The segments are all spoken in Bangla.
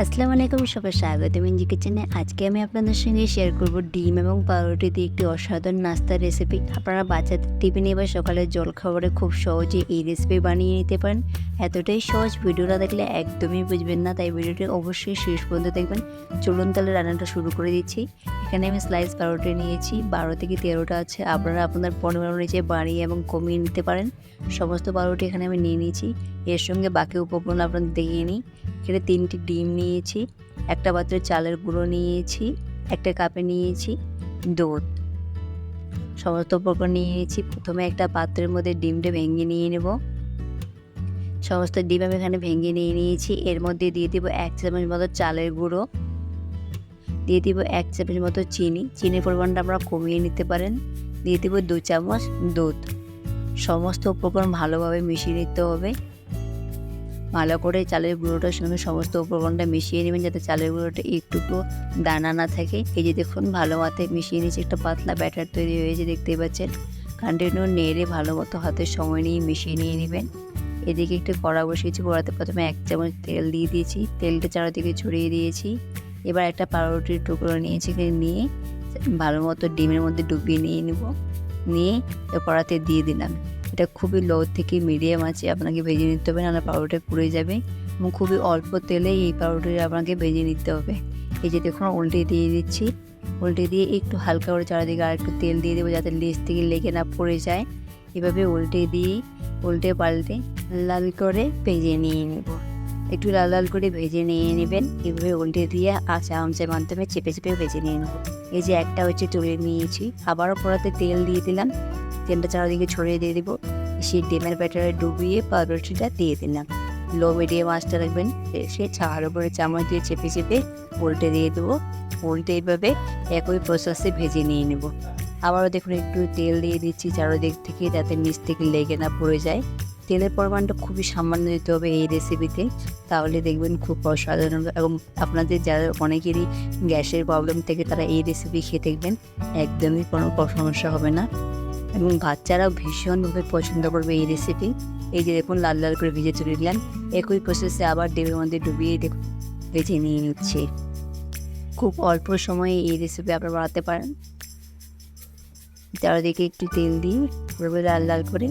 আসসালামু আলাইকুম, সবাই স্বাগত মিঞ্জি কিচেনে। আজকে আমি আপনাদের সঙ্গে শেয়ার করব ডিম এবং পাউরুটি দিয়ে একটি অসাধারণ নাস্তার রেসিপি। আপনারা বাচ্চাদের টিফিনে বা সকালের জলখাবারে খুব সহজে এই রেসিপি বানিয়ে নিতে পারেন। এতটাই সহজ, ভিডিওটা দেখলে একদমই বুঝবেন না, তাই ভিডিওটি অবশ্যই শেষ পর্যন্ত দেখবেন। চলুন তাহলে রান্নাটা শুরু করে দিচ্ছি। এখানে আমি স্লাইস পাউরুটি নিয়েছি, 12 থেকে 13টা আছে। আপনারা আপনাদের পরিমাণ অনুযায়ী বাড়িয়ে এবং কমিয়ে নিতে পারেন। সমস্ত পাউরুটি এখানে আমি নিয়ে নিয়েছি। এর সঙ্গে বাকি উপকরণ আপনাদের দেখিয়ে নিই। এখানে 3টি ডিম নিয়েছি, একটা পাত্রে চালের গুঁড়ো নিয়েছি, একটা কাপে নিয়েছি দুধ, সমস্ত উপকরণ নিয়েছি। প্রথমে একটা পাত্রের মধ্যে ডিমটা ভেঙে নিয়ে নেব। সমস্ত ডিম আমি এখানে ভেঙে নিয়ে নিয়েছি। এর মধ্যে দিয়ে দিব 1 চামচ মতো চালের গুঁড়ো, দিয়ে দিব 1 চামচ মতো চিনির পরিমাণটা আপনারা কমিয়ে নিতে পারেন। দিয়ে দিব 2 চামচ দুধ। সমস্ত উপকরণ ভালোভাবে মিশিয়ে নিতে হবে। ভালো করে চালের গুঁড়োটার সঙ্গে সমস্ত উপকরণটা মিশিয়ে নেবেন, যাতে চালের গুঁড়োটা একটু দানা না থাকে। এই যে দেখুন, ভালো মতো মিশিয়ে নিয়েছি, একটা পাতলা ব্যাটার তৈরি হয়েছে, দেখতেই পাচ্ছেন। কন্টিনিউ নেড়ে ভালো মতো হাতের সময় নিয়ে মিশিয়ে নিয়ে নেবেন। এদিকে একটু কড়া বসিয়েছি, কড়াতে প্রথমে 1 চামচ তেল দিয়ে দিয়েছি, তেলটা চারিদিকে ছড়িয়ে দিয়েছি। এবার একটা পাউরুটির টুকরো নিয়েছি, নিয়ে ভালো মতো ডিমের মধ্যে ডুবিয়ে নিয়ে নেব। নিয়ে কড়াতে দিয়ে দিলাম। এটা খুবই লো থেকে মিডিয়াম আছে আপনাকে ভেজে নিতে হবে, নাহলে পাউরুটি পুড়ে যাবে। এবং খুবই অল্প তেলে এই পাউরুটিটা আপনাকে ভেজে নিতে হবে। এই যে দেখুন, উল্টে দিয়ে দিচ্ছি। উল্টে দিয়ে একটু হালকা করে চারিদিকে আর একটু তেল দিয়ে দেবো, যাতে লেজ থেকে লেগে না পড়ে যায়। এভাবে উল্টে পাল্টে লাল করে ভেজে নিয়ে নেব। একটু লাল লাল করে ভেজে নিয়ে নেবেন। এভাবে উল্টে দিয়ে চামচের মাধ্যমে চেপে চেপে ভেজে নিয়ে নেব। এই যে একটা হচ্ছে তুলে নিয়েছি, আবারও কড়াতে তেল দিয়ে দিলাম। তেলটা চারিদিকে ছড়িয়ে দিয়ে দেবো। সেই ডিমের ব্যাটারে ডুবিয়ে পাউরুটিটা দিয়ে দিলাম। লো মিডিয়াম আঁচটা রাখবেন। সে ছাড়ার উপরে চামচ দিয়ে চেপে চেপে উল্টে দিয়ে দেবো। উল্টে এইভাবে একই প্রসেসে ভেজে নিয়ে নেব। আবারও দেখুন, একটু তেল দিয়ে দিচ্ছি চারদিক থেকে, যাতে নিচ থেকে লেগে না পড়ে যায়। তেলের পরিমাণটা খুবই সামান্য দিতে হবে এই রেসিপিতে, তাহলে দেখবেন খুব অসাধারণ। এবং আপনাদের যারা অনেকেরই গ্যাসের প্রবলেম থেকে, তারা এই রেসিপি খেয়ে দেখবেন একদমই কোনো সমস্যা হবে না। এবং বাচ্চারাও ভীষণভাবে পছন্দ করবে এই রেসিপি। এই যে দেখুন, লাল লাল করে ভেজে তুলে দিলাম। একই প্রসেসে আবার ডিমের মধ্যে ডুবিয়ে দেখুন ভেজে নিয়ে নিচ্ছি। খুব অল্প সময়ে এই রেসিপি আপনারা বানাতে পারেন। চারিদিকে একটু তেল দিয়ে পুরোপুরি লাল লাল করে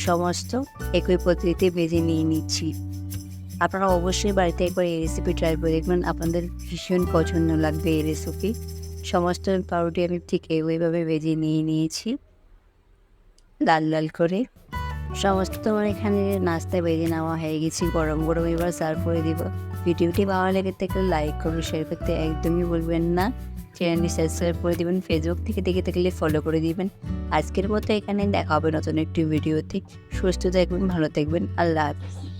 সমস্ত একই পদ্ধতিতে ভেজে নিয়ে নিচ্ছি। আপনারা অবশ্যই বাড়িতে একবার এই রেসিপি ট্রাই করে দেখবেন, আপনাদের ভীষণ পছন্দ লাগবে এই রেসিপি। সমস্ত পাউরুটি আমি ঠিক এইভাবে ভেজে নিয়ে নিয়েছি লাল লাল করে। সমস্ত আমার এখানে নাস্তায় ভেজে নেওয়া হয়ে গেছি, গরম গরম এবার সার্ভ করে দিব। ভিডিওটি ভালো লেগে থাকলে লাইক করুন, শেয়ার করতে একদমই ভুলবেন না। চ্যানেলটি সাবস্ক্রাইব করে দিবেন, ফেসবুক থেকে দেখে থাকলে ফলো করে দিবেন। আজকের মতো এখানে দেখা হবে নতুন একটি ভিডিওতে। সুস্থ থাকবেন, ভালো থাকবেন, আল্লাহ হাফেজ।